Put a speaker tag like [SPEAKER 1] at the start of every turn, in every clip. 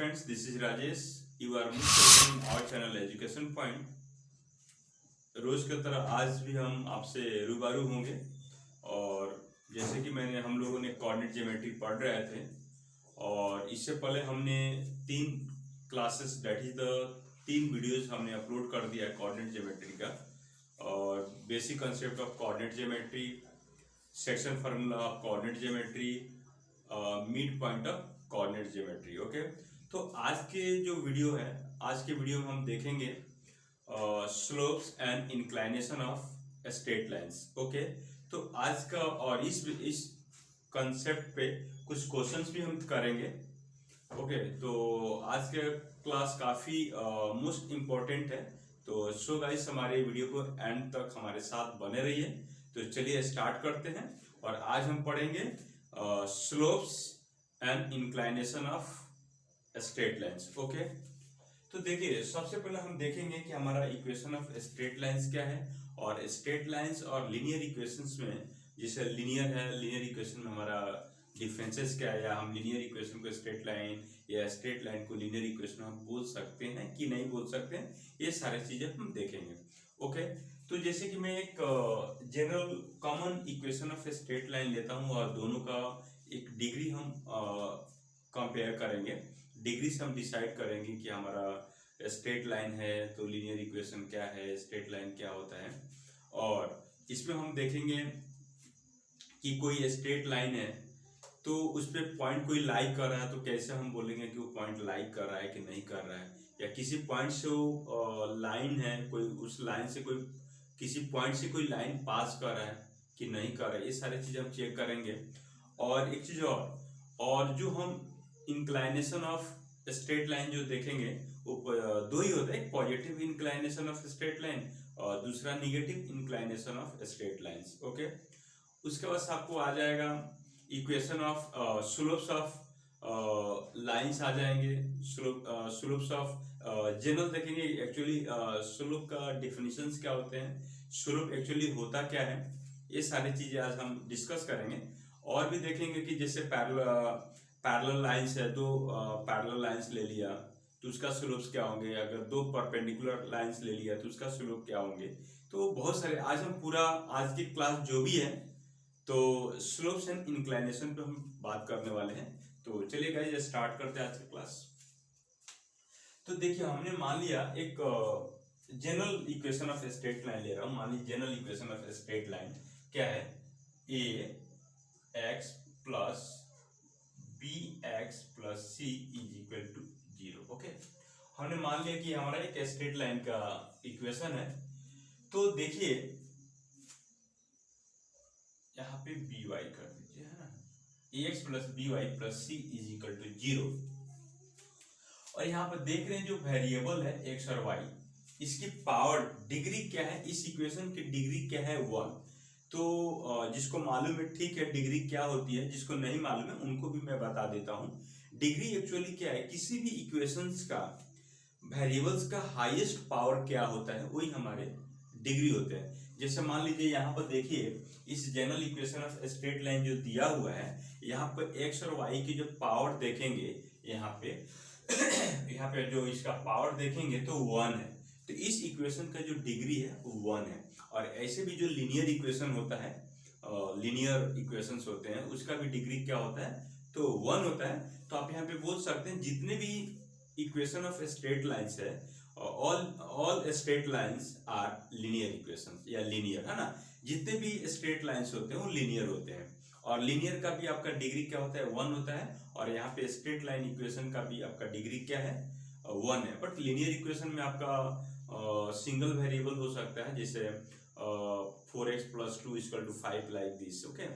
[SPEAKER 1] friends, this is Rajesh. You are most welcome in our channel Education Point. रोज की तरह आज भी हम आपसे रूबरू होंगे और जैसे कि हम लोगों ने कोऑर्डिनेट ज्योमेट्री पढ़ रहे थे और इससे पहले हमने 3 classes that is the 3 videos हमने अपलोड कर दिया है कोऑर्डिनेट ज्योमेट्री का और basic concept of coordinate geometry, section formula of coordinate geometry, mid point of coordinate geometry. Okay, तो आज के जो वीडियो है, आज के वीडियो में हम देखेंगे slopes and inclination of straight lines. Okay, तो आज का और इस कंसेप्ट पे कुछ क्वेश्चंस भी हम करेंगे। ओके, तो आज का क्लास काफ़ी मोस्ट इम्पोर्टेंट है, तो सो गाइस हमारे वीडियो को एंड तक हमारे साथ बने रहिए। तो चलिए स्टार्ट करते हैं और आज हम पढ़ेंगे slopes and inclination of straight lines. Okay, तो देखिए सबसे पहले हम देखेंगे कि हमारा इक्वेशन ऑफ स्ट्रेट लाइंस क्या है और स्ट्रेट लाइंस और लीनियर इक्वेशंस में, जैसे लीनियर है, लीनियर इक्वेशन में हमारा डिफरेंसेस क्या है, या हम लीनियर इक्वेशन को स्ट्रेट लाइन या स्ट्रेट लाइन को लीनियर इक्वेशन हम बोल सकते हैं कि नहीं बोल सकते हैं, ये सारी चीजें हम देखेंगे। ओके, तो जैसे कि मैं एक general common equation of straight line लेता हूँ और दोनों का एक डिग्री हम कंपेयर करेंगे। डिग्री से हम डिसाइड करेंगे कि हमारा स्ट्रेट लाइन है तो लीनियर इक्वेशन क्या है, स्ट्रेट लाइन क्या होता है। और इसमें हम देखेंगे कि कोई स्ट्रेट लाइन है तो उस पर पॉइंट कोई लाइक कर रहा है, तो कैसे हम बोलेंगे कि वो पॉइंट लाइक कर रहा है कि नहीं कर रहा है, या किसी पॉइंट से वो लाइन है, कोई उस लाइन से कोई किसी पॉइंट से कोई लाइन पास कर रहा है कि नहीं कर रहा है, ये सारी चीज़ हम चेक करेंगे। और एक चीज़ और जो हम इंक्लाइनेशन ऑफ स्ट्रेट लाइन जो देखेंगे वो दो ही होता है, एक positive inclination of straight line और दूसरा negative inclination of straight lines. Okay, उसके बाद आपको आ जाएगा equation of slopes of lines आ जाएंगे, स्लोप्स ऑफ जनरल देखेंगे। एक्चुअली स्लोप का डिफिनीशंस क्या होते हैं, स्लोप एक्चुअली होता क्या है, ये सारी चीजें आज हम डिस्कस करेंगे। और भी देखेंगे कि जैसे पैरेलल लाइंस है, दो पैरेलल लाइंस ले लिया तो उसका स्लोप्स क्या होंगे, अगर दो परपेंडिकुलर लाइंस ले लिया तो उसका स्लोप क्या होंगे। तो बहुत सारे आज हम पूरा आज की क्लास जो भी है तो स्लोप्स एंड इंक्लाइनेशन पे हम बात करने वाले हैं। तो चलिए गाइस स्टार्ट करते हैं आज की क्लास। तो देखिए हमने मान लिया एक general equation of straight line ले रहा हूँ। मान लीजिए general equation of straight line क्या है, a x plus b x plus c is equal to 0। Okay, हमने मान लिया कि हमारा एक स्ट्रेट लाइन का इक्वेशन है। तो देखिए यहाँ पे बी वाई कर दीजिए, है ना, a x plus b y plus c is equal to 0। और यहाँ पर देख रहे हैं जो वेरिएबल है एक्स और वाई, इसकी पावर डिग्री क्या है, इस इक्वेशन की डिग्री क्या है 1। तो जिसको मालूम है ठीक है डिग्री क्या होती है, जिसको नहीं मालूम है उनको भी मैं बता देता हूँ। डिग्री एक्चुअली क्या है, किसी भी इक्वेशंस का वेरिएबल्स का हाईएस्ट पावर क्या होता है वही हमारे डिग्री होते हैं। जैसे मान लीजिए यहाँ पर देखिए इस general equation of straight line जो दिया हुआ है, यहाँ पर एक्स और वाई की जो पावर देखेंगे, यहाँ पे जो इसका पावर देखेंगे तो 1 है। तो इस इक्वेशन का जो डिग्री है वो 1 है। और ऐसे भी जो लीनियर इक्वेशन होता है, लीनियर इक्वेशंस होते हैं, उसका भी डिग्री क्या होता है तो 1 होता है। तो आप यहाँ पे बोल सकते हैं जितने भी इक्वेशन ऑफ स्ट्रेट लाइंस है, all straight lines are linear equations या लीनियर, है ना। जितने भी स्ट्रेट लाइंस होते हैं वो लीनियर होते हैं और लीनियर का भी आपका डिग्री क्या होता है 1 होता है। और यहाँ पे स्ट्रेट लाइन इक्वेशन का भी आपका डिग्री क्या है 1 है। बट लीनियर इक्वेशन में आपका सिंगल वेरिएबल हो सकता है, जैसे 4x plus 2 equal to 5 like this. Okay,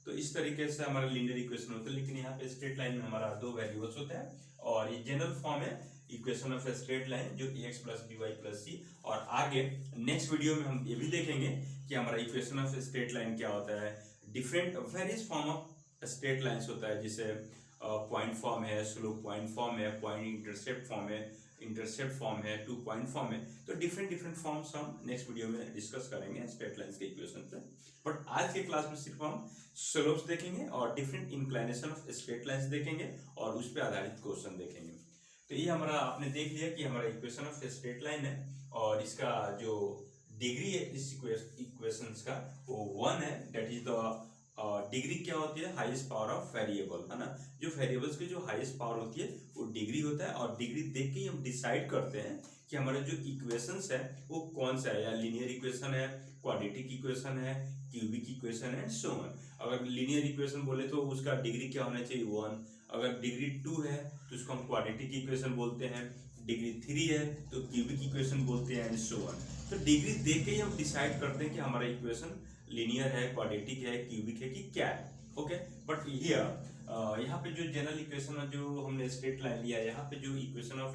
[SPEAKER 1] तो इस तरीके से हमारा लीनियर इक्वेशन होता है। लेकिन यहाँ पे स्ट्रेट लाइन में हमारा 2 वेरिएबल्स होते हैं और ये जनरल फॉर्म है इक्वेशन ऑफ स्ट्रेट लाइन जो ax plus b y plus c. और आगे नेक्स्ट वीडियो में हम ये भी देखेंगे कि हमारा इक्वेशन ऑफ स्ट्रेट लाइन क्या होता है। Different various form of straight lines होता है, जैसे पॉइंट फॉर्म है, स्लोप पॉइंट फॉर्म है, पॉइंट इंटरसेप्ट फॉर्म है, इंटरसेप्ट फॉर्म है, 2 पॉइंट फॉर्म है। तो डिफरेंट फॉर्म्स हम नेक्स्ट वीडियो में डिस्कस करेंगे स्ट्रेट लाइंस के इक्वेशन पे। बट आज के क्लास में सिर्फ हम स्लोप्स देखेंगे और different inclination of straight lines देखेंगे और उस पर आधारित क्वेश्चन देखेंगे। तो ये हमारा आपने देख लिया कि हमारा इक्वेशन ऑफ स्ट्रेट लाइन है और इसका जो डिग्री है इस इक्वेशंस का वो 1 है। दैट इज द डिग्री क्या होती है, हाईएस्ट पावर ऑफ वेरिएबल, है ना। जो वेरिएबल्स की जो हाईएस्ट पावर होती है वो डिग्री होता है और डिग्री देख के ही हम डिसाइड करते हैं कि हमारा जो इक्वेशंस है वो कौन सा है, या लीनियर इक्वेशन है, क्वाड्रेटिक इक्वेशन है, क्यूबिक इक्वेशन है, सो ऑन। अगर लीनियर इक्वेशन बोले तो उसका डिग्री क्या होना चाहिए, 1। अगर डिग्री 2 है तो उसको हम क्वाड्रेटिक इक्वेशन बोलते हैं, डिग्री 3 है तो क्यूबिक इक्वेशन बोलते हैं, एंड सो ऑन। तो डिग्री देख के ही हम डिसाइड करते हैं कि हमारा इक्वेशन लीनियर है, क्वाड्रेटिक है, क्यूबिक है कि क्या है। ओके, बट हियर यहाँ पे जो जनरल इक्वेशन है, जो हमने स्ट्रेट लाइन लिया, यहाँ पे जो इक्वेशन ऑफ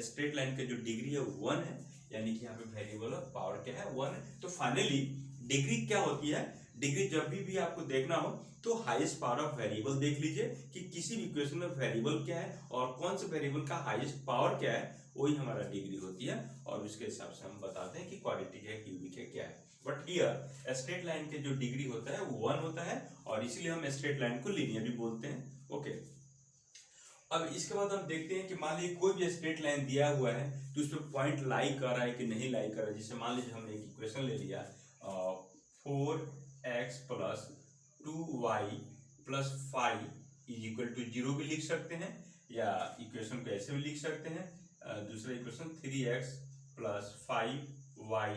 [SPEAKER 1] स्ट्रेट लाइन का जो डिग्री है 1 है, यानी कि यहाँ पे वेरिएबल ऑफ पावर क्या है, 1 है। तो फाइनली डिग्री क्या होती है, डिग्री जब भी आपको देखना हो तो हाईएस्ट पावर ऑफ वेरिएबल देख लीजिए कि किसी भी इक्वेशन में वेरिएबल क्या है और कौन से वेरिएबल का हाईएस्ट पावर क्या है, वही हमारा डिग्री होती है और उसके हिसाब से हम बताते हैं कि क्वाड्रेटिक है, क्यूबिक है, क्या है। बट हियर स्ट्रेट लाइन के जो डिग्री होता है वो 1 होता है और इसलिए हम स्ट्रेट लाइन को लीनियर भी बोलते हैं। ओके, अब इसके बाद हम देखते हैं कि मान लीजिए कोई भी स्ट्रेट लाइन दिया हुआ है तो उस पर पॉइंट लाई कर रहा है कि नहीं लाई कर रहा है। जैसे मान लीजिए हमने एक इक्वेशन ले लिया 4x plus 2y plus 5 is equal to 0 भी लिख सकते हैं, या इक्वेशन को ऐसे भी लिख सकते हैं। दूसरा equation 3x plus 5y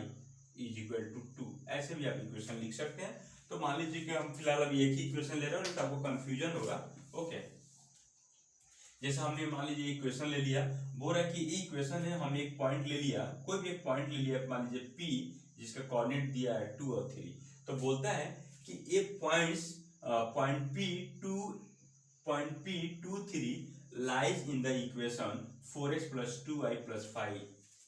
[SPEAKER 1] is equal to 2, ऐसे भी आप इक्वेशन लिख सकते हैं। तो मान लीजिए कि हम फिलहाल अभी एक ही इक्वेशन ले रहे हैं, आपको कंफ्यूजन होगा। ओके, जैसे हमने मान लीजिए इक्वेशन ले लिया, बोल रहा है कि ये इक्वेशन है, हम एक पॉइंट ले लिया, कोई भी एक पॉइंट ले लिया, मान लीजिए P, जिसका कोऑर्डिनेट दिया है 2 और 3। तो बोलता है कि एक point P 2 3 lies in the equation 4x plus 2y plus 5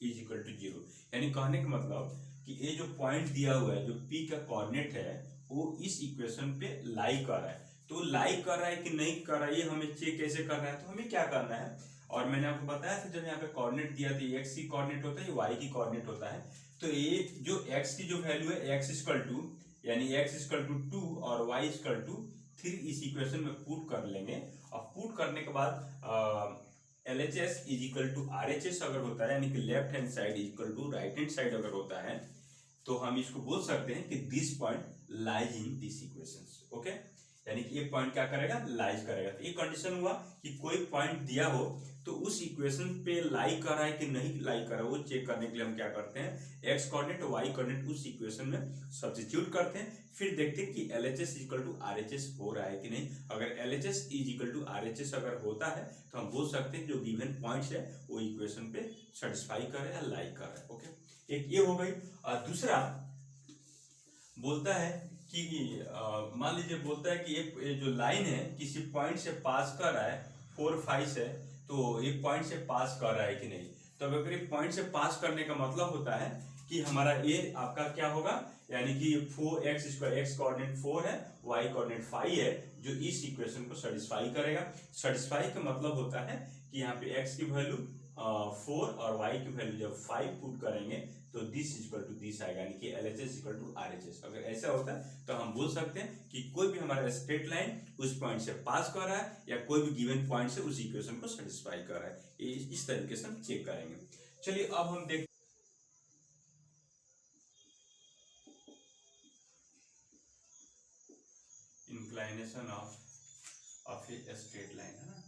[SPEAKER 1] is equal to 0। यानी कहने का मतलब कि ये जो पॉइंट दिया हुआ है, जो P का कोऑर्डिनेट है, वो इस इक्वेशन पे लाई कर रहा है। तो लाई कर रहा है कि नहीं कर रहा है, ये हमें चेक कैसे करना है, तो हमें क्या करना है, और मैंने आपको बताया था जब यहाँ पे कोऑर्डिनेट दिया था, x की कोऑर्डिनेट होता है, y की कोऑर्डिनेट होता है। तो ये जो x की जो वैल्यू है, x इक्वल टू, यानी x इक्वल टू 2 और y इक्वल टू 3 इस इक्वेशन में पुट कर लेंगे। और पुट करने के बाद LHS is equal to RHS अगर होता है, यानी कि left hand side is equal to right hand side अगर होता है, तो हम इसको बोल सकते हैं कि this point lies in this equations. Okay, यानी कि ये पॉइंट क्या करेगा, लाइज करेगा। तो ये कंडीशन हुआ कि कोई पॉइंट दिया हो तो उस इक्वेशन पे लाई कर रहा है कि नहीं लाई कर रहा है, वो चेक करने के लिए हम क्या करते हैं, x कोऑर्डिनेट y कोऑर्डिनेट उस इक्वेशन में सब्स्टिट्यूट करते हैं, फिर देखते हैं कि LHS इक्वल टू RHS हो रहा है कि नहीं। अगर LHS is equal to RHS अगर होता है तो हम बोल सकते हैं जो गिवन पॉइंट्स है वो इक्वेशन पे सेटिस्फाई कर रहा है या लाई कर रहा है। ओके, एक ये हो गई। दूसरा बोलता है कि मान लीजिए बोलता है कि ये जो लाइन है किसी पॉइंट से पास कर रहा है, 4 5 से, तो एक पॉइंट से पास कर रहा है कि नहीं। तो अगर एक पॉइंट से पास करने का मतलब होता है कि हमारा ये आपका क्या होगा, यानी कि 4x स्क्वायर, x कोऑर्डिनेट 4 है, y कोऑर्डिनेट 5 है, जो इस इक्वेशन को सेटिस्फाई करेगा। सेटिस्फाई का मतलब होता है कि यहाँ पे x की वैल्यू 4 और y की वैल्यू जब 5 पुट करेंगे तो दिस इक्वल टू दिस आएगा, यानी कि LHS इक्वल टू RHS। अगर ऐसा होता है तो हम बोल सकते हैं कि कोई भी हमारा स्ट्रेट लाइन उस पॉइंट से पास कर रहा है या कोई भी गिवन पॉइंट से उस इक्वेशन को सेटिस्फाई कर रहा है। इस तरीके से हम चेक करेंगे। चलिए अब हम देख inclination of a straight line, है ना,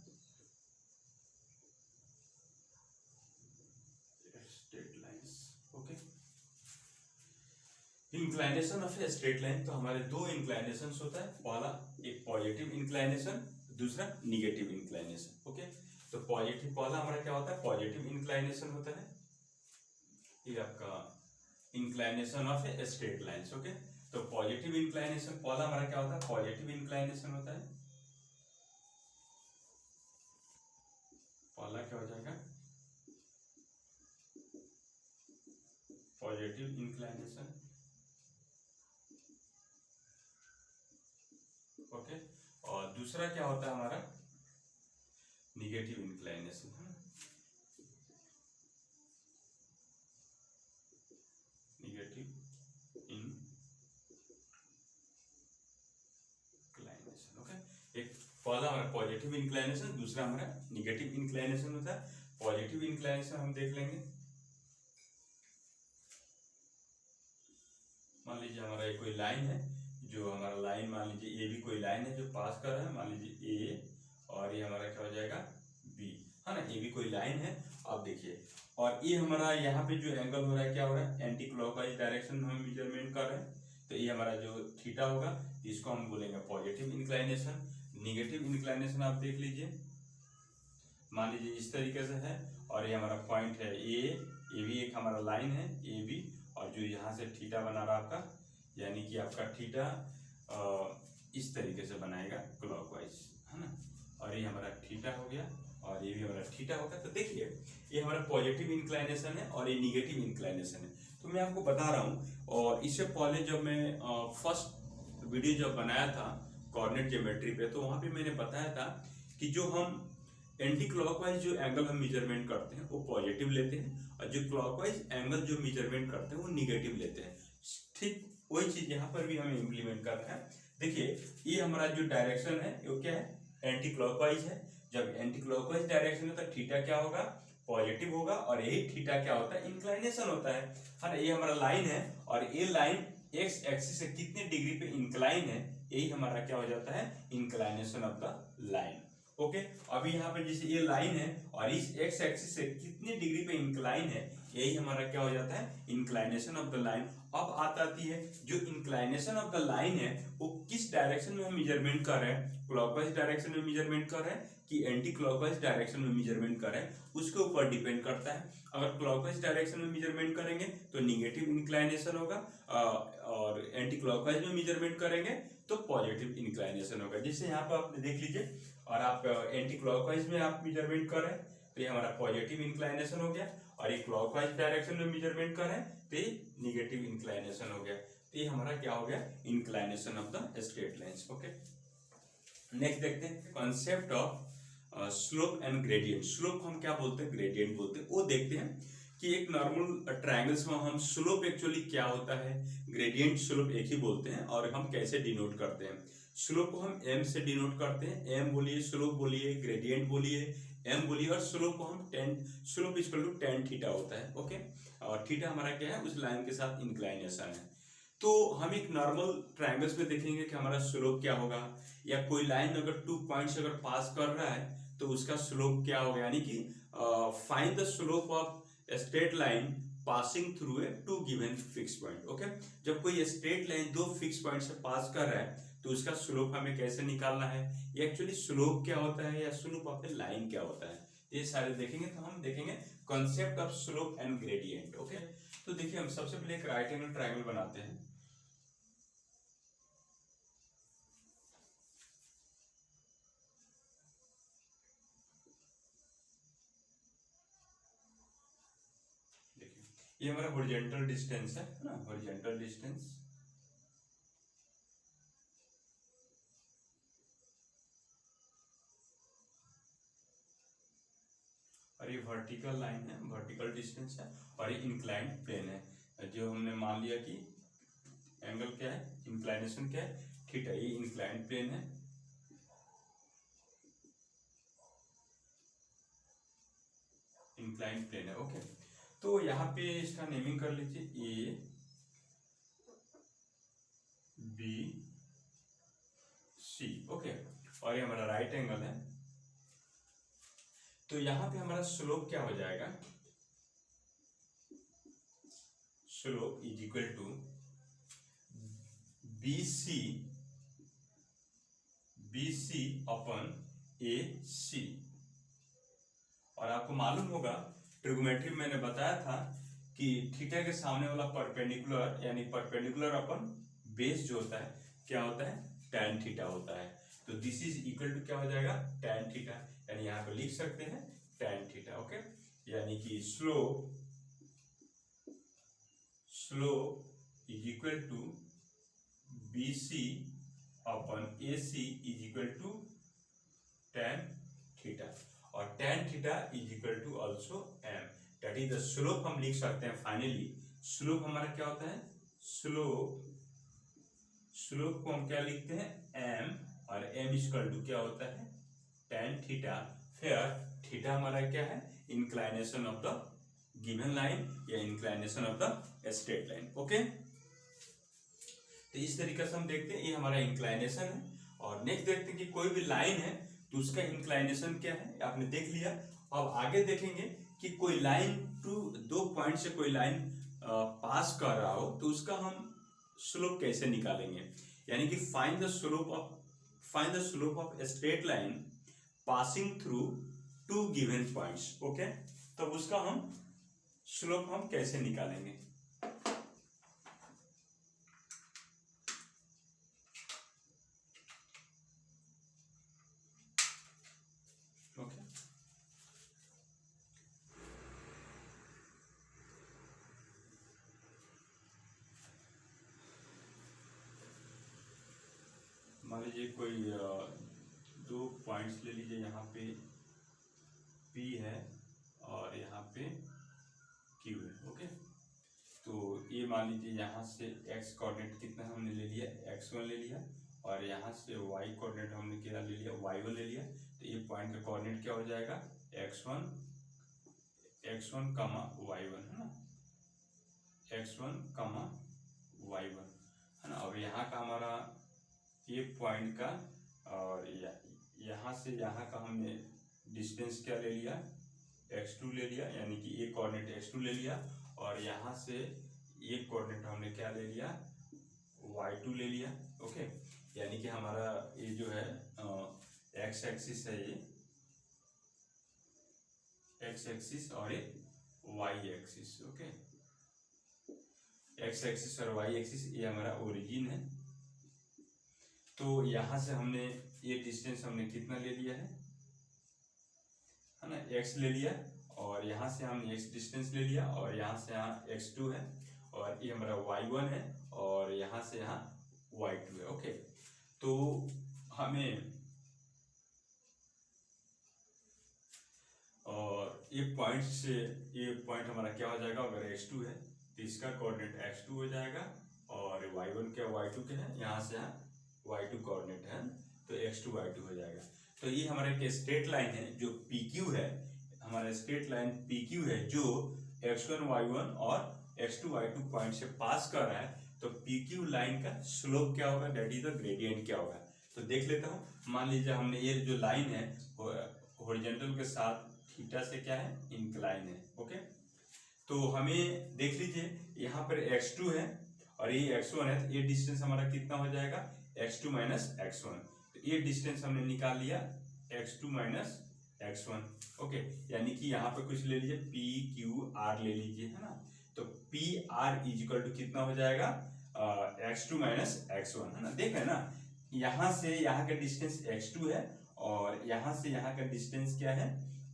[SPEAKER 1] straight lines. Okay, inclination of a straight line, तो हमारे दो इंक्लाइनेशन होता है, पहला एक पॉजिटिव इंक्लाइनेशन, दूसरा निगेटिव इंक्लाइनेशन। ओके, तो पॉजिटिव पहला हमारा क्या होता है, पॉजिटिव इंक्लाइनेशन होता है, ये आपका inclination of a straight lines. Okay, तो पॉजिटिव इंक्लाइनेशन पहला हमारा क्या होता है, पॉजिटिव इंक्लाइनेशन होता है। पहला क्या हो जाएगा, पॉजिटिव इंक्लाइनेशन। ओके, और दूसरा क्या होता है हमारा, निगेटिव इंक्लाइनेशन, है ना, निगेटिव इंक्लाइनेशन। ओके, एक पहला हमारा पॉजिटिव इंक्लाइनेशन, दूसरा हमारा निगेटिव इंक्लाइनेशन होता है। पॉजिटिव इंक्लाइनेशन हम देख लेंगे। मान लीजिए हमारा ये कोई लाइन है, जो हमारा लाइन मान लीजिए ए भी कोई लाइन है जो पास कर रहा है, मान लीजिए ए, और ये हमारा क्या हो जाएगा बी, है ना। ए भी कोई लाइन है, आप देखिए, और ये हमारा यहाँ पे जो एंगल हो रहा है क्या हो रहा है, एंटी क्लॉकवाइज डायरेक्शन में हम मेजरमेंट कर रहे हैं, तो ये हमारा जो थीटा होगा इसको हम बोलेंगे पॉजिटिव इंक्लाइनेशन। निगेटिव इंक्लाइनेशन आप देख लीजिए, मान लीजिए इस तरीके से है, और ये हमारा पॉइंट है ए भी एक हमारा लाइन है ए बी, और जो यहाँ से थीटा बना रहा आपका, यानी कि आपका थीटा इस तरीके से बनाएगा क्लॉकवाइज, है ना, और ये हमारा थीटा हो गया, और ये भी हमारा थीटा होगा। तो देखिए ये हमारा पॉजिटिव इंक्लाइनेशन है और ये निगेटिव इंक्लाइनेशन है। तो मैं आपको बता रहा हूँ, और इससे पहले जब मैं फर्स्ट वीडियो जब बनाया था कोऑर्डिनेट ज्योमेट्री पे, तो वहाँ पे मैंने बताया था कि जो हम एंटी क्लॉकवाइज जो एंगल हम मेजरमेंट करते हैं वो पॉजिटिव लेते हैं, और जो क्लॉकवाइज एंगल जो मेजरमेंट करते हैं वो निगेटिव लेते हैं। ठीक वही चीज यहाँ पर भी हमें इम्प्लीमेंट करना है। देखिए ये हमारा जो डायरेक्शन है वो क्या है, एंटी क्लॉकवाइज है। जब एंटी क्लॉकवाइज डायरेक्शन है तो थीटा क्या होगा, पॉजिटिव होगा, और यही थीटा क्या होता है, इंक्लाइनेशन होता है ना। ये हमारा लाइन है, और ये लाइन एक्स एक्सिस से कितने डिग्री पे इंक्लाइन है, यही हमारा क्या हो जाता है, inclination of the line. Okay, अभी यहाँ पे जैसे ये लाइन है और इस एक्स एक्सिस से कितने डिग्री पे इंक्लाइन है, यही हमारा क्या हो जाता है, इंक्लाइनेशन ऑफ द लाइन। अब आती है जो इंक्लाइनेशन ऑफ द लाइन है वो किस डायरेक्शन में हम मेजरमेंट कर रहे हैं, क्लॉकवाइज डायरेक्शन में मेजरमेंट कर रहे हैं कि एंटी क्लॉकवाइज डायरेक्शन में मेजरमेंट कर रहे हैं, उसके ऊपर डिपेंड करता है। अगर क्लॉकवाइज डायरेक्शन में मेजरमेंट करेंगे तो निगेटिव इंक्लाइनेशन होगा, और एंटी क्लॉकवाइज में मेजरमेंट करेंगे तो पॉजिटिव इंक्लाइनेशन होगा। जैसे यहाँ पर आप देख लीजिए, और आप एंटी क्लॉकवाइज में आप मेजरमेंट कर रहे हैं तो ये हमारा पॉजिटिव इंक्लाइनेशन हो गया, और ये क्लॉकवाइज डायरेक्शन में मेजरमेंट कर रहे हैं तो ये निगेटिव इंक्लाइनेशन हो गया। तो ये हमारा क्या हो गया, inclination of the straight lines. Okay, next देखते हैं concept of slope and gradient. Slope हम क्या बोलते हैं, ग्रेडियंट बोलते हैं। वो देखते हैं कि एक नॉर्मल ट्रायंगल्स में हम स्लोप एक्चुअली क्या होता है, ग्रेडियंट स्लोप एक ही बोलते हैं, और हम कैसे डिनोट करते हैं। स्लोप को हम एम से डिनोट करते हैं, एम बोलिए, स्लोप बोलिए, ग्रेडियंट बोलिए, एम बोलिए, और स्लोप को हम slope equal to tan theta होता है। ओके, और थीटा हमारा क्या है, उस लाइन के साथ इंक्लाइनेशन है। तो हम एक नॉर्मल ट्रायंगल्स में देखेंगे कि हमारा स्लोप क्या होगा, या कोई लाइन अगर 2 पॉइंट्स अगर पास कर रहा है तो उसका स्लोप क्या होगा, यानी कि find the slope of straight line passing through a 2 given fix point. Okay, जब कोई स्ट्रेट लाइन 2 फिक्स पॉइंट से पास कर रहा है तो उसका स्लोप हमें कैसे निकालना है, ये एक्चुअली स्लोप क्या होता है या स्लोप ऑफ ए लाइन क्या होता है, ये सारे देखेंगे। तो हम देखेंगे concept of slope and gradient. Okay, तो देखिए हम सबसे पहले एक राइट एंगल ट्रायंगल बनाते हैं। देखिए ये हमारा हॉरिजॉन्टल डिस्टेंस है ना, हॉरिजॉन्टल डिस्टेंस, और ये वर्टिकल लाइन है, वर्टिकल डिस्टेंस है, और ये इंक्लाइंड प्लेन है। जो हमने मान लिया कि एंगल क्या है, इंक्लाइनेशन क्या है, थीटा, ये इंक्लाइंड प्लेन है, इंक्लाइंड प्लेन है। ओके, तो यहाँ पे इसका नेमिंग कर लीजिए ए बी सी। ओके, और ये हमारा राइट एंगल है। तो यहाँ पे हमारा स्लोप क्या हो जाएगा, slope is equal to B C upon A c. और आपको मालूम होगा ट्रिग्नोमेट्री में मैंने बताया था कि थीटा के सामने वाला परपेंडिकुलर, यानी परपेंडिकुलर अपन बेस जो होता है क्या होता है, tan थीटा होता है। तो दिस इज इक्वल टू क्या हो जाएगा, tan थीटा, यानी यहाँ पे लिख सकते हैं tan थीटा। ओके, यानी कि slope is equal to B C upon A C is equal to tan theta, और tan theta is equal to also m, that is the slope. हम लिख सकते हैं फाइनली स्लोप हमारा क्या होता है, स्लोप को हम क्या लिखते हैं m और m इक्वल टू क्या होता है tan थीटा। फिर थीटा हमारा क्या है inclination of the given line या inclination of the straight line. Okay, तो इस तरीके से हम देखते हैं ये हमारा इंक्लाइनेशन है। और नेक्स्ट देखते हैं कि कोई भी लाइन है तो उसका इंक्लाइनेशन क्या है, आपने देख लिया। अब आगे देखेंगे कि कोई लाइन टू दो पॉइंट से कोई लाइन पास कर रहा हो तो उसका हम स्लोप कैसे निकालेंगे, यानी कि find the slope of a straight line passing through two given points. Okay, तब उसका हम स्लोप हम कैसे निकालेंगे। ओके, मान लीजिए कोई दो पॉइंट्स ले लीजिए, यहाँ पे P है और यहाँ पे Q है। ओके, तो ये मान लीजिए यहाँ से x कोऑर्डिनेट कितना हमने ले लिया x1 ले लिया, और यहाँ से y कोऑर्डिनेट हमने क्या ले लिया y1 ले लिया। तो ये पॉइंट का कोऑर्डिनेट क्या हो जाएगा x1 कमा y1 है ना, x1 कमा y1 है ना। अब यहाँ का हमारा ये पॉइंट का और यहाँ से यहाँ का हमने डिस्टेंस क्या ले लिया x2 ले लिया, यानी कि ये कोऑर्डिनेट x2 ले लिया, और यहाँ से ये कोऑर्डिनेट हमने क्या ले लिया y2 ले लिया। ओके, यानी कि हमारा ये जो है x एक्सिस है, ये x एक्सिस और ये y axis. Okay, x axis और y एक्सिस ये हमारा ओरिजिन है। तो यहाँ से हमने ये डिस्टेंस हमने कितना ले लिया है ना, x ले लिया, और यहाँ से हमने x डिस्टेंस ले लिया, और यहाँ से यहाँ x2 है, और ये हमारा y1 है, और यहाँ से यहाँ y2 है। ओके, तो हमें और ये पॉइंट से ये पॉइंट हमारा क्या हो जाएगा, अगर x2 है तो इसका कोऑर्डिनेट x2 हो जाएगा, और y1 क्या y2 के है, यहाँ से यहाँ y2 कोऑर्डिनेट है तो x2 y2 हो जाएगा। तो ये हमारा एक स्ट्रेट लाइन है जो PQ है, हमारा स्ट्रेट लाइन PQ है जो x1 y1 और x2 y2 पॉइंट से पास कर रहा है। तो PQ लाइन का स्लोप क्या होगा, दैट इज द ग्रेडियंट क्या होगा। तो देख लेता हूँ, मान लीजिए हमने ये जो लाइन है हॉरिजॉन्टल के साथ थीटा से क्या है इंक्लाइन है। ओके, तो हमें देख लीजिए यहाँ पर x2 है और ये x1 है, तो ये डिस्टेंस हमारा कितना हो जाएगा x2 माइनस x1। तो ये डिस्टेंस हमने निकाल लिया x2 माइनस x1। ओके, यानी कि यहाँ पे कुछ ले लीजिए PQR ले लीजिए है ना। तो PR इजिकल टू कितना हो जाएगा x2 माइनस x1 है ना। देखें ना, यहाँ से यहाँ का डिस्टेंस x2 है और यहाँ से यहाँ का डिस्टेंस क्या है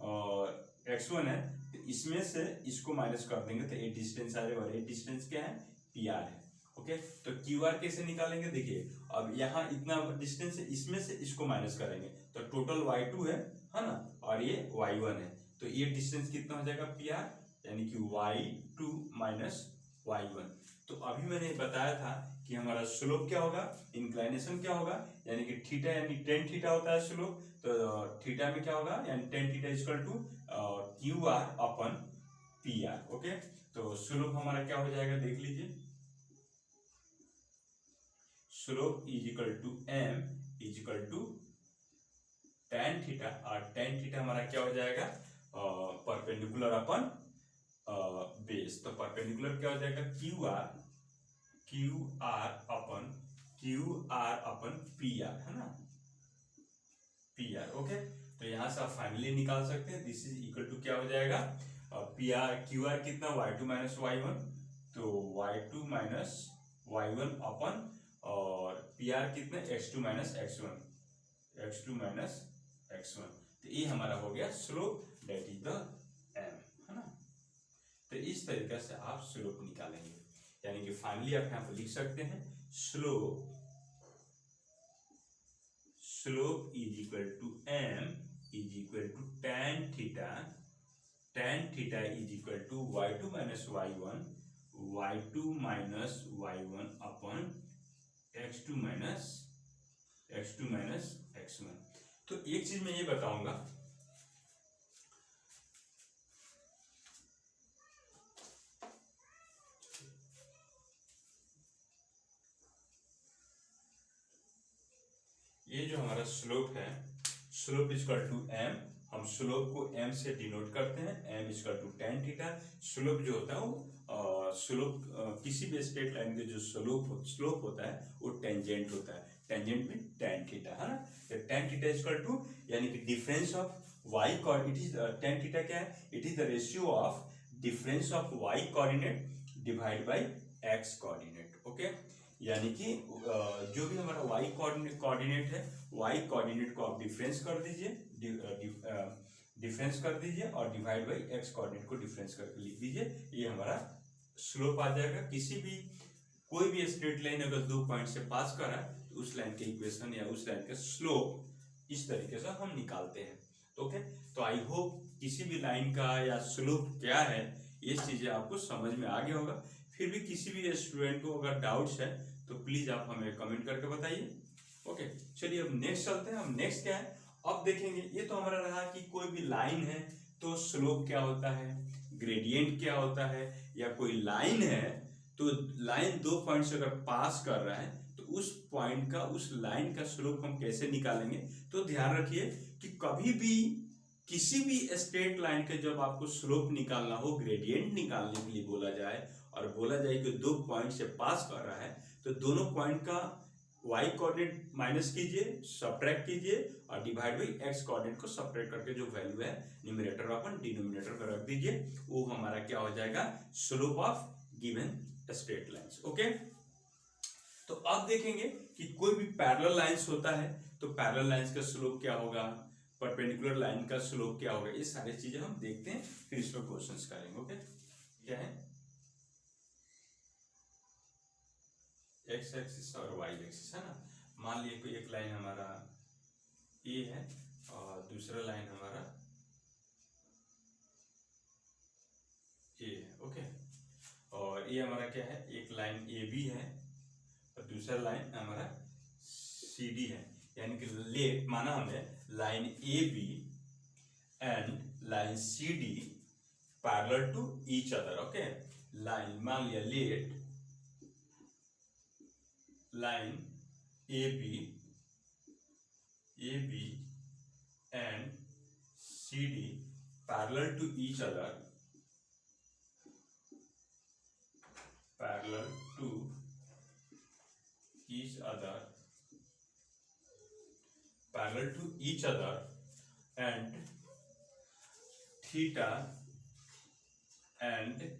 [SPEAKER 1] और x1 है। तो इसमें से इसको माइनस कर देंगे तो ये डिस्टेंस आ जाएगा, और ये डिस्टेंस क्या है PR है। ओके, तो QR कैसे निकालेंगे, देखिए अब यहाँ इतना डिस्टेंस है, इसमें से इसको माइनस करेंगे तो टोटल y2 है ना, और ये y1 है। तो ये डिस्टेंस कितना हो जाएगा PR, यानी कि y2 माइनस y1। तो अभी मैंने बताया था कि हमारा स्लोप क्या होगा, इंक्लाइनेशन क्या होगा, यानी कि थीटा यानी tan थीटा होता है स्लोप। तो थीटा में क्या होगा, यानी tan theta equal to QR upon PR। Okay, तो स्लोप हमारा क्या हो जाएगा देख लीजिए, slope is equal to m is equal to tan theta, और tan थीटा हमारा क्या हो जाएगा परपेंडिकुलर अपन बेस। तो परपेंडिकुलर क्या हो जाएगा QR अपन PR है ना, PR। ओके, तो यहाँ से आप फाइनली निकाल सकते हैं, दिस इज इक्वल टू क्या हो जाएगा QR कितना y2 माइनस y1, तो y2 माइनस y1 अपन और PR कितने x2 माइनस x1। तो ये हमारा हो गया slope, that is the m है ना। तो इस तरीके से आप स्लोप निकालेंगे, यानी कि फाइनली आप यहाँ पर लिख सकते हैं slope is equal to m is equal to tan theta is equal to y2 minus y1 upon x2 minus x2 minus x1। तो एक चीज मैं ये बताऊंगा, ये जो हमारा स्लोप है, स्लोप इक्वल टू m, हम स्लोप को m से डिनोट करते हैं, m equal to tan theta. Slope जो होता है वो स्लोप किसी भी स्ट्रेट लाइन के जो स्लोप होता है वो टेंजेंट होता है, टेंजेंट में tan थीटा, है ना। तो tan थीटा इक्वल टू, यानी कि difference of y coordinate, it is tan theta क्या है, it is the ratio of difference of y coordinate divide bye x coordinate. Okay, यानी कि जो भी हमारा y कोऑर्डिनेट है, y कोऑर्डिनेट को आप डिफरेंस कर दीजिए, डिफरेंस कर दीजिए और डिवाइड बाय x कोऑर्डिनेट को डिफरेंस करके लिख दीजिए, ये हमारा स्लोप आ जाएगा। किसी भी कोई भी स्ट्रेट लाइन अगर 2 पॉइंट से पास कर रहा है तो उस लाइन के इक्वेशन या उस लाइन का स्लोप इस तरीके से हम निकालते हैं। ओके, तो आई होप किसी भी लाइन का या स्लोप क्या है ये चीजें आपको समझ में आ गया होगा। फिर भी किसी भी स्टूडेंट को अगर डाउट्स है तो प्लीज आप हमें कमेंट करके बताइए। ओके, चलिए अब नेक्स्ट चलते हैं। अब नेक्स्ट क्या है, अब देखेंगे, ये तो हमारा रहा कि कोई भी लाइन है तो स्लोप क्या होता है, ग्रेडियंट क्या होता है, या कोई लाइन है तो लाइन 2 पॉइंट से अगर पास कर रहा है तो उस पॉइंट का, उस लाइन का स्लोप हम कैसे निकालेंगे। तो ध्यान रखिए कि कभी भी किसी भी स्ट्रेट लाइन के जब आपको स्लोप निकालना हो, ग्रेडियंट निकालने के लिए बोला जाए और बोला जाए कि 2 पॉइंट से पास कर रहा है, तो दोनों पॉइंट का y कोऑर्डिनेट माइनस कीजिए, सब्ट्रैक्ट कीजिए और डिवाइड बाई x कोऑर्डिनेट को सब्ट्रैक्ट करके जो वैल्यू है न्यूमरेटर अपन डिनोमिनेटर में रख दीजिए, वो हमारा क्या हो जाएगा, slope of given straight lines. Okay, तो अब देखेंगे कि कोई भी पैरेलल लाइंस होता है तो पैरेलल लाइंस का स्लोप क्या होगा, परपेंडिकुलर लाइन का स्लोप क्या होगा, ये सारी चीजें हम देखते हैं, फिर इस पर क्वेश्चंस करेंगे। ओके, क्या है एक्स एक्सिस और वाई एक्सिस, है ना। मान लिए कोई एक लाइन हमारा ए है और दूसरा लाइन हमारा ए है। ओके, और ये हमारा क्या है, एक लाइन ए बी है और दूसरा लाइन हमारा सी डी है, यानी कि लेट माना हमने line A B and line C D parallel to each other. Okay, line मान लिया let line AB and CD parallel to each other, parallel to each other, parallel to each other, and theta and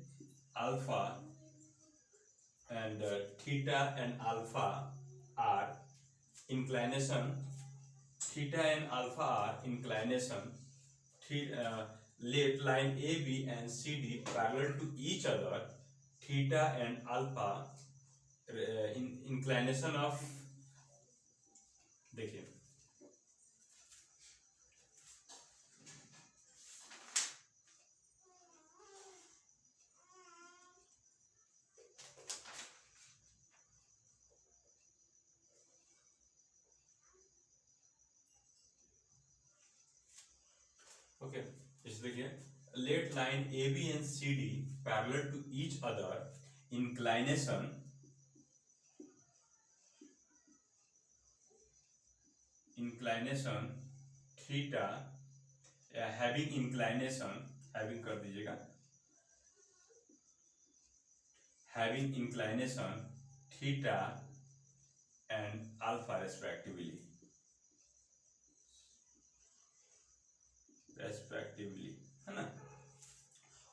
[SPEAKER 1] alpha and theta and alpha are inclination, theta and alpha are inclination, let line AB and CD parallel to each other, theta and alpha inclination of, देखिए okay, इस देखिए let line A B and C D parallel to each other, inclination theta, having inclination, having कर दीजिएगा, having inclination theta and alpha respectively, है ना।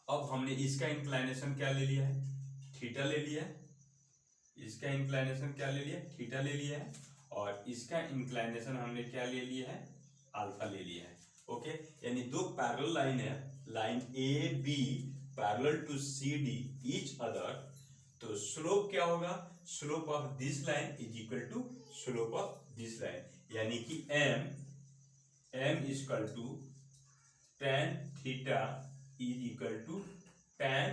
[SPEAKER 1] अब हमने इसका इंक्लाइनेशन क्या ले लिया है, थीटा ले लिया है, इसका इंक्लाइनेशन क्या ले लिया है, थीटा ले लिया है, और इसका इंक्लाइनेशन हमने क्या ले लिया है, अल्फा ले लिया है। ओके, यानी 2 पैरेलल लाइन है, line A B parallel to C D each other, तो स्लोप क्या होगा, slope of this line is equal to slope of this line, यानी कि m equal to tan theta is equal to tan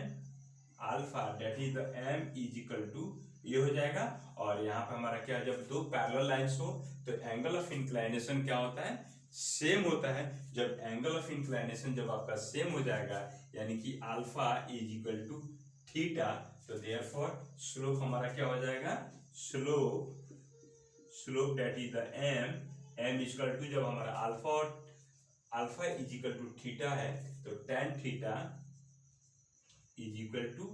[SPEAKER 1] alpha, that is the m is equal to ये हो जाएगा। और यहाँ पे हमारा क्या, जब दो पैरेलल लाइंस हो तो एंगल ऑफ इंक्लाइनेशन क्या होता है, सेम होता है। जब एंगल ऑफ इंक्लाइनेशन जब आपका सेम हो जाएगा यानी कि alpha is equal to theta, तो देयरफॉर स्लोप हमारा क्या हो जाएगा, slope that is the m is equal to, जब हमारा alpha is equal to theta है तो tan theta is equal to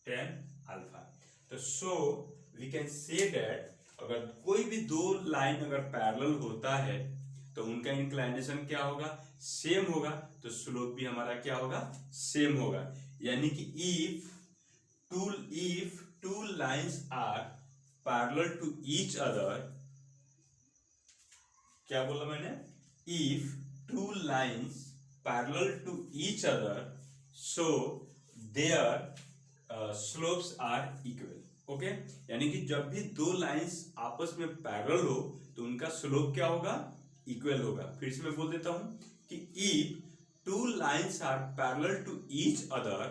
[SPEAKER 1] tan alpha. तो so we can say that अगर कोई भी दो लाइन अगर पैरेलल होता है तो उनका इंक्लाइनेशन क्या होगा, सेम होगा, तो स्लोप भी हमारा क्या होगा, सेम होगा। यानी कि if two lines are parallel to each other, क्या बोला मैंने, if two lines parallel to each other so their slopes are equal. Okay, यानी कि जब भी दो लाइंस आपस में पैरेलल हो तो उनका स्लोप क्या होगा, इक्वल होगा। फिर से मैं बोल देता हूं कि if two lines are parallel to each other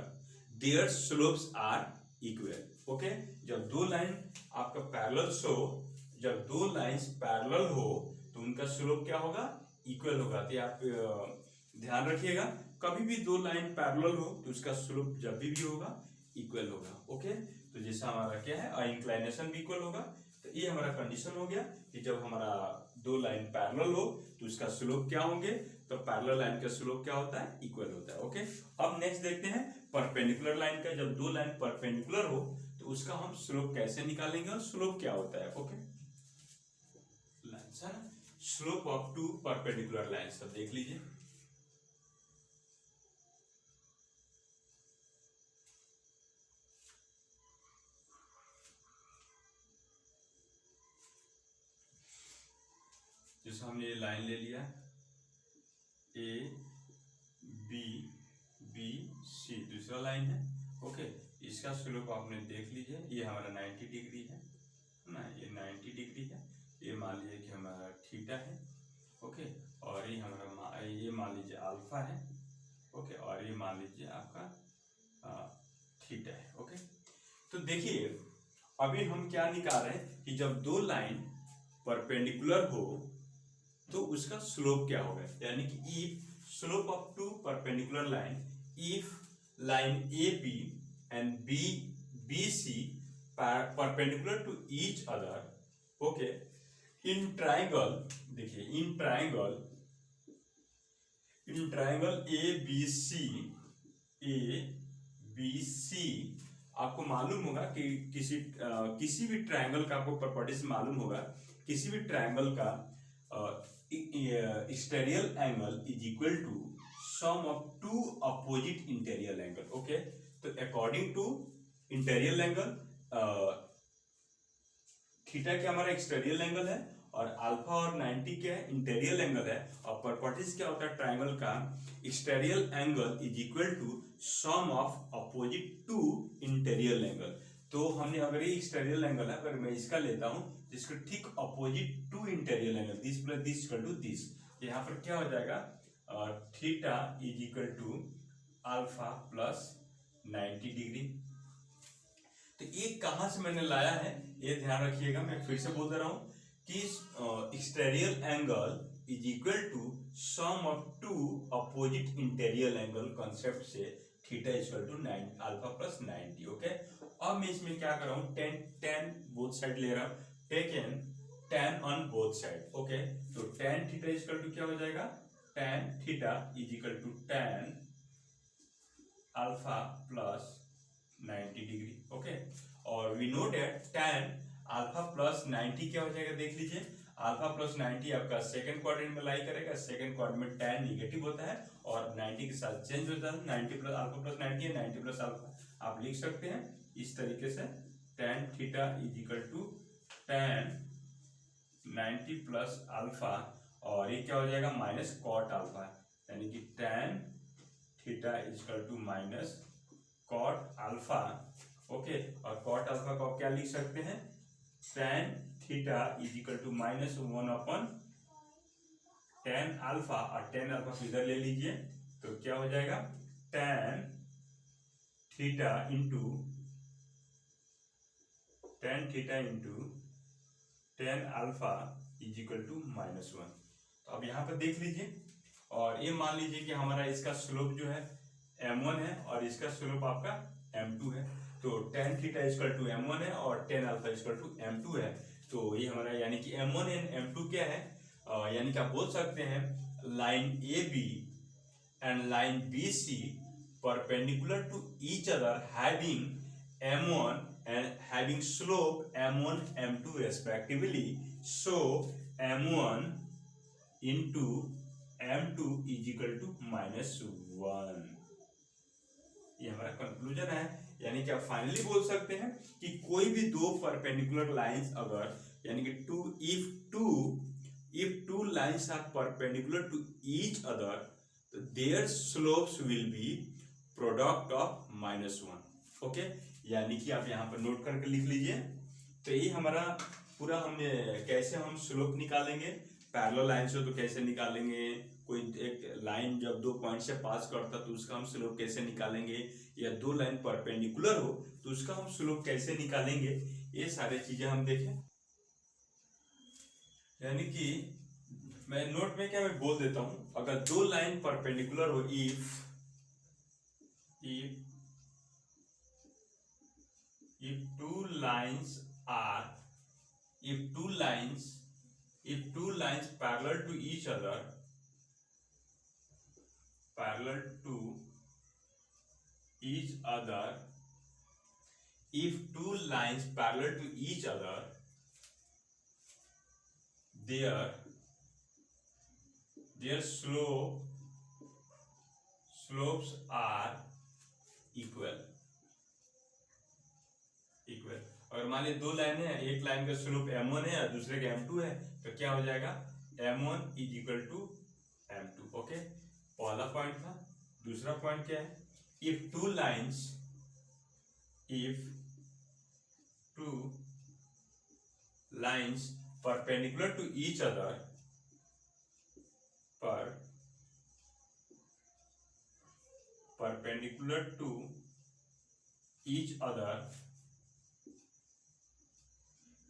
[SPEAKER 1] their slopes are equal. Okay, जब दो लाइन आपका पैरेलल जब दो लाइंस पैरेलल हो तो उनका स्लोप क्या होगा, इक्वल होगा। तो आप ध्यान रखिएगा, कभी भी दो लाइन पैरेलल हो तो उसका स्लोप जब भी होगा इक्वल होगा। ओके, तो जैसा हमारा क्या है, इंक्लाइनेशन भी इक्वल होगा। तो ये हमारा कंडीशन हो गया कि जब हमारा दो लाइन पैरेलल हो तो उसका स्लोप क्या होंगे, तो पैरेलल लाइन का स्लोप क्या होता है, इक्वल होता है। ओके, अब नेक्स्ट देखते हैं परपेंडिकुलर लाइन का। जब दो लाइन परपेंडिकुलर हो तो उसका हम स्लोप कैसे निकालेंगे और स्लोप क्या होता है। ओके, लाइन्स है ना, slope of two perpendicular lines, सब देख लीजिए। जैसे हमने ये लाइन ले लिया ए बी बी सी, दूसरा लाइन है। ओके, इसका स्लोप आपने देख लीजिए, ये हमारा 90 डिग्री है ना, ये 90 डिग्री है। ये मान लीजिए कि हमारा थीटा है। ओके, और ये हमारा ये मान लीजिए अल्फा है। ओके, और ये मान लीजिए आपका थीटा है। ओके, तो देखिए अभी हम क्या निकाल रहे हैं कि जब दो लाइन परपेंडिकुलर हो तो उसका स्लोप क्या होगा। यानी कि if slope of two perpendicular line, if line A B and B C perpendicular to each other. Okay, in triangle, देखिए इन ट्राइंगल ए बी सी आपको मालूम होगा कि किसी भी ट्राइंगल का आपको प्रॉपर्टीज मालूम होगा। किसी भी ट्राइंगल का exterior angle is equal to sum of two opposite interior angle. Okay, तो according to interior angle, theta क्या हमारा एक्सटेरियल एंगल है और अल्फा और 90 क्या है, इंटीरियर एंगल है। और प्रॉपर्टीज क्या होता है ट्राइंगल का, exterior angle is equal to sum of opposite to interior angle. तो हमने अगर ये एक्सटेरियल एंगल है, अगर मैं इसका लेता हूं जिसको ठीक opposite to interior angle, this plus this equal to this, यहाँ पर क्या हो जाएगा, theta is equal to alpha plus 90 degree. तो ये कहां से मैंने लाया है ये ध्यान रखिएगा, मैं फिर से बोल दे रहा हूं कि exterior angle is equal to sum of two opposite interior angle concept से theta equal to alpha plus 90। Okay, अब मैं इसमें क्या कर रहा हूं, टेन बोथ साइड ले रहा हूं, taken tan on both side. Okay, तो tan थीटा इक्वल टू क्या हो जाएगा, tan theta is equal to tan alpha plus 90 degree. Okay, और we know that tan alpha plus 90 क्या हो जाएगा, देख लीजिए अल्फा प्लस 90 आपका सेकंड क्वाड्रेंट में लाई करेगा। सेकंड क्वाड्रेंट में tan निगेटिव होता है और 90 के साथ चेंज होता है। 90 प्लस अल्फा प्लस 90 है, 90 प्लस अल्फा आप लिख सकते हैं इस तरीके से, tan theta is equal to tan 90 plus alpha, और ये क्या हो जाएगा माइनस कॉट अल्फा, यानी कि tan theta is equal to minus cot alpha. Okay, और कॉट अल्फा को आप क्या लिख सकते हैं, tan theta is equal to minus 1 upon tan alpha, और tan अल्फा इधर ले लीजिए तो क्या हो जाएगा tan theta into tan theta into tan alpha is equal to -1। तो अब यहाँ पर देख लीजिए, और ये मान लीजिए कि हमारा इसका स्लोप जो है m1 है और इसका स्लोप आपका m2 है। तो tan theta equal to m1 है और tan alpha equal to m2 है। तो ये हमारा यानी कि m1 एंड m2 क्या है, यानी कि आप बोल सकते हैं line AB and line BC perpendicular to each other having m1 and having slope m1 m2 respectively, so m1 into m2 is equal to -1। ये हमारा कंक्लूजन है। यानी कि आप फाइनली बोल सकते हैं कि कोई भी दो परपेंडिकुलर लाइंस अगर, यानी कि if two lines are perpendicular to each other, their slopes will be product of -1। Okay, यानी कि आप यहाँ पर नोट करके लिख लीजिए। तो ये हमारा पूरा हमने कैसे हम स्लोप निकालेंगे, पैरेलल लाइन से तो कैसे निकालेंगे, कोई एक लाइन जब दो पॉइंट से पास करता तो उसका हम स्लोप कैसे निकालेंगे, या दो लाइन परपेंडिकुलर हो तो उसका हम स्लोप कैसे निकालेंगे, ये सारी चीजें हम देखें। यानी कि मैं नोट में क्या मैं बोल देता हूं, अगर दो लाइन परपेंडिकुलर हो, if two lines parallel to each other, if two lines parallel to each other, their slopes are equal। अगर मान लीजिए दो लाइन है, एक लाइन का स्लोप m1 है और दूसरे का m2 है, तो क्या हो जाएगा m1 is equal to m2। Okay, पहला पॉइंट था। दूसरा पॉइंट क्या है, if two lines perpendicular to each other,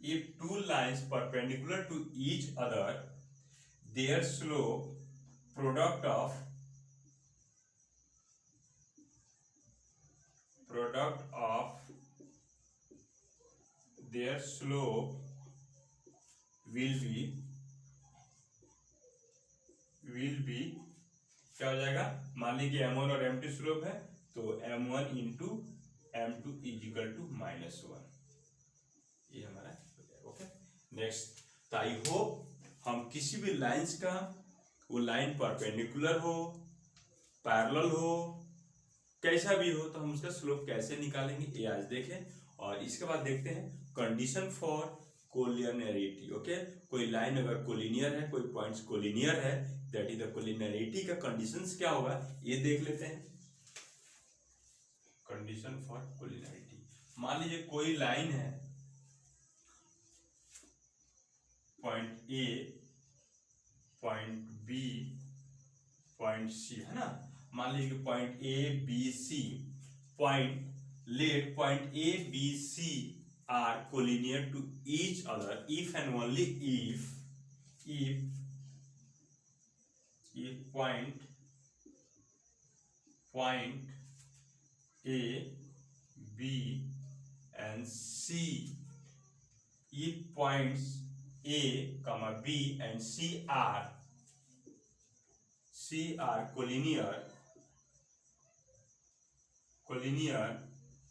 [SPEAKER 1] if two lines perpendicular to each other, their slope product of their slope will be क्या हो जाएगा, मान लीजिए m1 और m2 स्लोप है, तो m1 into m2 is equal to -1। ये हमारा ओके। नेक्स्ट, तो आई होप हम किसी भी लाइंस का, वो लाइन परपेंडिकुलर हो, पैरेलल हो, कैसा भी हो, तो हम उसका स्लोप कैसे निकालेंगे ये आज देखें। और इसके बाद देखते हैं कंडीशन फॉर कोलिनियरिटी। ओके, कोई लाइन अगर कोलिनियर है, कोई पॉइंट्स कोलिनियर है, दैट इज द कोलिनियरिटी का कंडीशंस क्या होगा ये देख लेते हैं। कंडीशन फॉर कोलिनियरिटी, मान लीजिए कोई लाइन है, point A, point B, point C, है ना। मान लीजिए point A B C, point A B C are collinear to each other if and only if point A, B and C, if points A, B and C are collinear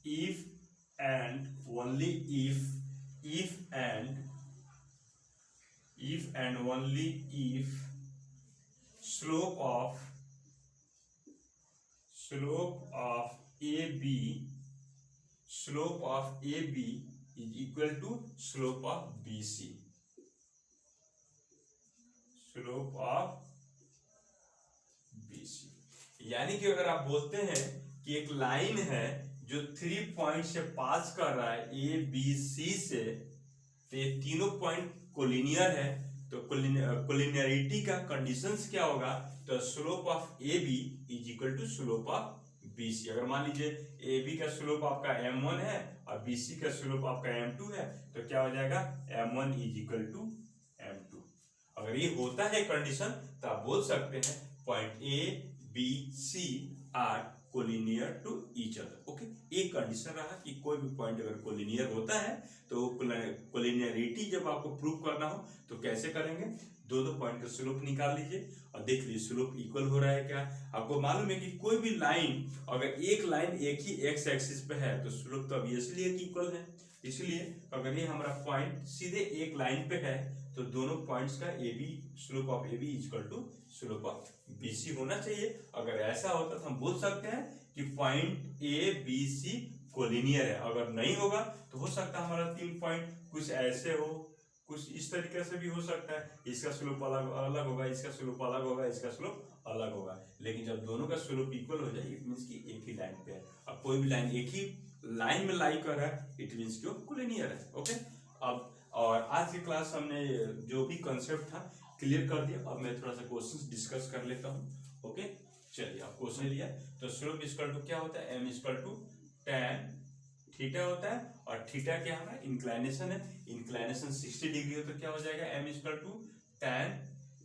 [SPEAKER 1] if and only if and only if slope of AB is equal to slope of BC। यानी कि अगर आप बोलते हैं कि एक line है जो 3 पॉइंट से पास कर रहा है ए बी सी से, तो ये तीनों पॉइंट कोलिनियर है, तो कोलिनियरिटी का कंडीशंस क्या होगा, तो slope of A B is equal to slope of B C. अगर मान लीजिए ए बी का स्लोप आपका m1 है और BC का स्लोप आपका M2 है, तो क्या हो जाएगा M1 is equal to M2। अगर ये होता है कंडीशन तो आप बोल सकते हैं point A B C are collinear to each other. Okay, एक कंडीशन रहा कि कोई भी पॉइंट अगर कोलिनियर होता है तो कोलिनियरिटी जब आपको प्रूव करना हो तो कैसे करेंगे, दो पॉइंट का स्लोप निकाल लीजिए और देख लीजिए स्लोप इक्वल हो रहा है क्या। आपको मालूम है कि कोई भी लाइन अगर एक लाइन एक ही एक्स एक्सिस पे है तो स्लोप तो ऑब्वियसली एक इक्वल है। इसलिए अगर ये हमारा पॉइंट सीधे एक लाइन पे है तो दोनों पॉइंट्स का A B slope of A B equal to slope of B C होना चाहिए। अगर ऐसा होता तो हम बोल सकते हैं कि point A B C collinear है। अगर नहीं होगा तो हो सकता है हमारा तीन पॉइंट कुछ ऐसे हो, कुछ इस तरीके से भी हो सकता है, इसका स्लोप अलग अलग होगा, इसका स्लोप अलग होगा, इसका स्लोप अलग होगा। लेकिन जब दोनों का स्लोप इक्वल हो जाए इट मीन्स कि एक ही लाइन पे है। अब कोई भी लाइन एक ही लाइन में लाई कर रहा है इट मीन्स कि वो कोलिनियर है। ओके, अब और आज की क्लास हमने जो भी कॉन्सेप्ट था क्लियर कर दिया। अब मैं थोड़ा सा क्वेश्चंस डिस्कस कर लेता हूँ। ओके, चलिए अब क्वेश्चन लिया तो स्लोप इक्वल टू क्या होता है, m equal to tan theta होता है और थीटा क्या है, इंक्लाइनेशन है। इंक्लाइनेशन 60 डिग्री हो तो क्या हो जाएगा m equal to tan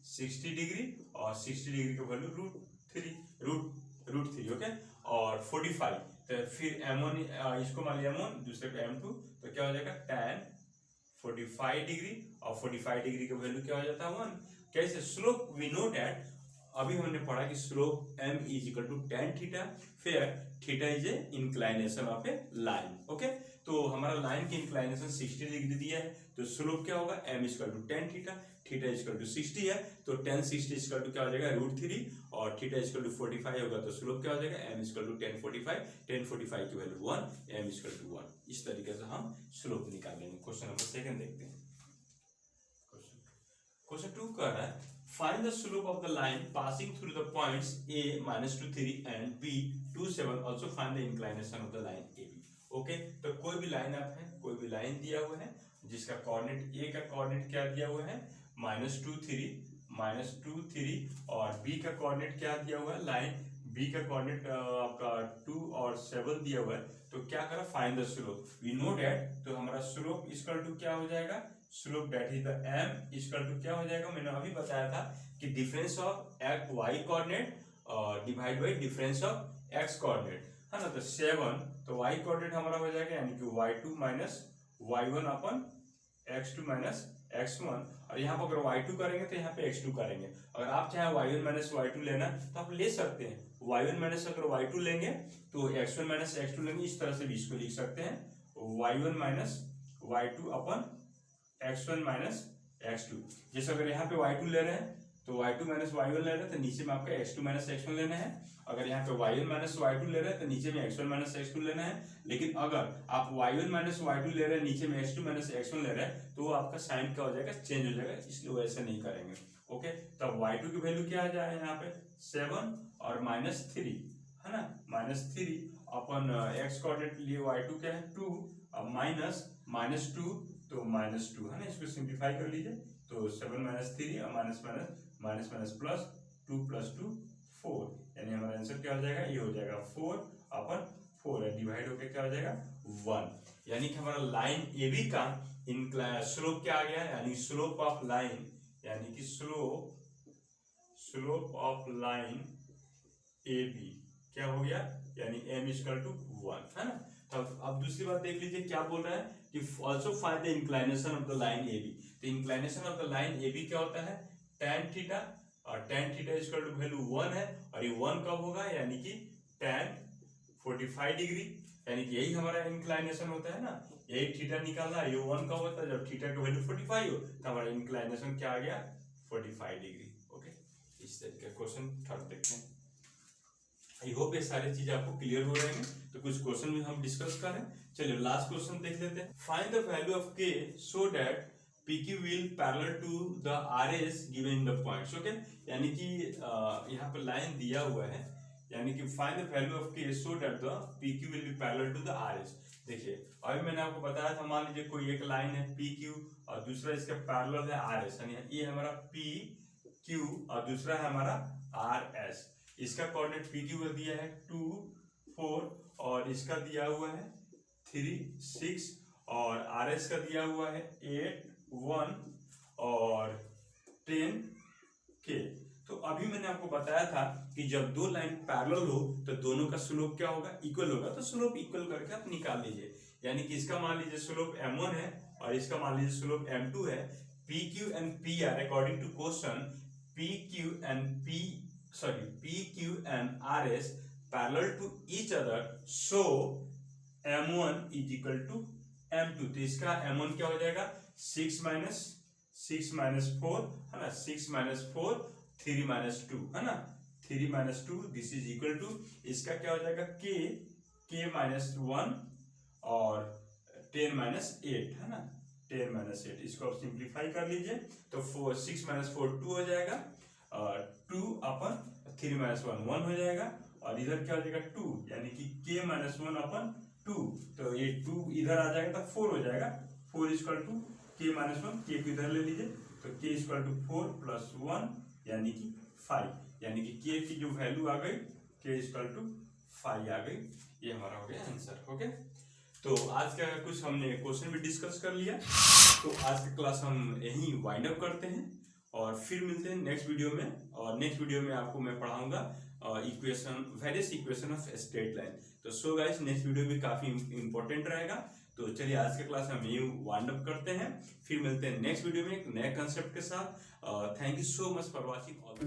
[SPEAKER 1] 60 degree और 60 डिग्री का वैल्यू रूट थ्री। ओके, और 45 तो फिर m1 इसको मान लिया m1 दूसरे को m2 तो क्या हो जाएगा tan 45 डिग्री और 45 डिग्री का वैल्यू क्या हो जाता है 1। कैसे स्लोप वी नो दैट अभी हमने पढ़ा कि slope m is equal to tan theta, फिर theta is a inclination of a line. Okay, तो हमारा लाइन की इंक्लाइनेशन 60 डिग्री दिया है तो स्लोप क्या होगा m इक्वल टू tan थीटा, थीटा इक्वल टू 60 है तो tan 60 इक्वल टू क्या हो जाएगा √3 और थीटा इक्वल टू 45 होगा तो स्लोप क्या हो जाएगा m इक्वल टू tan 45 की वैल्यू 1, m इक्वल टू 1। इस तरीके से हम स्लोप निकालेंगे। क्वेश्चन नंबर सेकंड देखते हैं। क्वेश्चन 2 कर रहा है find the slope of the line passing through the points a -23 and b 27, also find the inclination of the line AB। Okay, तो कोई भी लाइन आप है, कोई भी लाइन दिया हुआ है जिसका कोऑर्डिनेट a का कोऑर्डिनेट क्या दिया हुआ है -23 और b का कोऑर्डिनेट क्या दिया हुआ है, लाइन b का कोऑर्डिनेट आपका 2 और 7 दिया हुआ है। तो क्या करा, find the slope. We know that, तो हमारा स्लोप इक्वल टू क्या हो जाएगा, slope that is the m equal to क्या हो जाएगा, मैंने अभी बताया था कि difference of y coordinate divide by difference of x coordinate है ना। तो 7 तो y कोऑर्डिनेट हमारा हो जाएगा यानी कि y2 minus y1 upon x2 minus x1, और यहाँ पर अगर y2 करेंगे तो यहाँ पे x2 करेंगे। अगर आप चाहे y1 माइनस y2 लेना तो आप ले सकते हैं। y1 माइनस अगर y2 लेंगे तो x1 माइनस x2 लेंगे, इस तरह से भी इसको लिख सकते हैं y1 माइनस y2 अपन x1 माइनस x2। जैसे अगर यहाँ पे y2 ले रहे हैं तो y2 माइनस y1 ले रहे हैं तो नीचे में आपका x2 माइनस x1 लेना है। अगर यहाँ पे y1 माइनस y2 ले रहे हैं तो नीचे में x1 माइनस x2 लेना है। लेकिन अगर आप y1 माइनस y2 ले रहे हैं नीचे में x2 माइनस x1 ले रहे हैं तो आपका साइन क्या हो जाएगा, चेंज हो जाएगा, इसलिए वो ऐसा नहीं करेंगे। ओके, तब y2 की वैल्यू क्या आ जाए यहाँ पे 7 और -3 है ना, -3 अपन x कोऑर्डिनेट लिए y2 क्या है 2 और -2 तो -2 है ना, इसको सिंप्लीफाई कर लीजिए तो 7 -3 और माइनस प्लस 2 + 2 4, यानी हमारा आंसर क्या हो जाएगा, ये हो जाएगा 4 अपन 4 है डिवाइड होकर क्या हो जाएगा 1। यानी कि हमारा लाइन AB का स्लोप क्या आ गया, यानी स्लोप ऑफ लाइन, यानी कि स्लोप ऑफ लाइन AB क्या हो गया, यानी m = 1 है ना। तब अब दूसरी बात देख लीजिए क्या बोल रहा है कि also find the inclination of the line AB। तो inclination of the line AB क्या होता है tan थीटा, और tan theta equal to value 1 है, और ये 1 कब होगा, यानी कि tan 45 डिग्री, यानी कि यही हमारा इंक्लाइनेशन होता है ना, यही थीटा निकालना है। ये 1 कब होता है, जब थीटा का वैल्यू 45 हो तो हमारा इंक्लाइनेशन क्या आ गया 45 डिग्री। ओके, इस तरीके का क्वेश्चन थर्ड देखते हैं। आई होप ये सारी चीज आपको क्लियर हो रहे हैं। तो कुछ क्वेश्चन भी हम डिस्कस करें। चलिए लास्ट क्वेश्चन देख लेते हैं। Find the value of k so that PQ will parallel to the RS given the points। Okay, यानी कि यहाँ पर लाइन दिया हुआ है, यानी कि find the value of k so that the PQ will be parallel to the RS। देखिए अभी मैंने आपको बताया था, मान लीजिए कोई एक लाइन है PQ और दूसरा इसका पैरेलल है RS, यानी ये हमारा PQ और दूसरा है हमारा RS। इसका कोऑर्डिनेट PQ का दिया है 2 4 और इसका दिया हुआ है 3, 6 और RS का दिया हुआ है 8, 1 और 10 K। तो अभी मैंने आपको बताया था कि जब दो लाइन पैरेलल हो तो दोनों का स्लोप क्या होगा, इक्वल होगा। तो स्लोप इक्वल करके आप निकाल लीजिए। यानी कि इसका मान लीजिए स्लोप m1 है और इसका मान लीजिए स्लोप m2 है। PQ and PR according to question, PQ and RS parallel to each other, so m1 is equal to m2। तो इसका m1 क्या हो जाएगा, 6 माइनस 4 है ना, 6 माइनस 4 3 माइनस 2 है ना, 3 minus 2 this is equal to, इसका क्या हो जाएगा k माइनस 1 और 10 माइनस 8 है ना, 10 माइनस 8। इसको आप सिंप्लीफाई कर लीजिए तो 6 माइनस 4 2 हो जाएगा और 2 अपन 3 माइनस 1 1 हो जाएगा और इधर क्या हो जाएगा 2, यानी कि k माइनस 1 अपन 2। तो ये 2 इधर आ जाएगा तो 4 हो जाएगा। 4 equal to k minus 1, k को इधर ले लीजिए तो k इक्वल टू 4 प्लस 1 यानी कि 5, यानी कि k की जो वैल्यू आ गई k इक्वल टू 5 आ गई। ये हमारा हो गया आंसर। ओके, तो आज का कुछ हमने क्वेश्चन भी डिस्कस कर लिया। तो आज की क्लास हम यहीं वाइंड अप करते हैं और फिर मिलते हैं नेक्स्ट वीडियो में। और नेक्स्ट वीडियो में आपको मैं पढ़ाऊंगा various equation of straight line. तो सो गाइस, नेक्स्ट वीडियो भी काफी इंपॉर्टेंट रहेगा। तो चलिए आज के क्लास हम यहीं वाइंड अप करते हैं, फिर मिलते हैं नेक्स्ट वीडियो में एक नए कंसेप्ट के साथ। Thank you so much for watching all.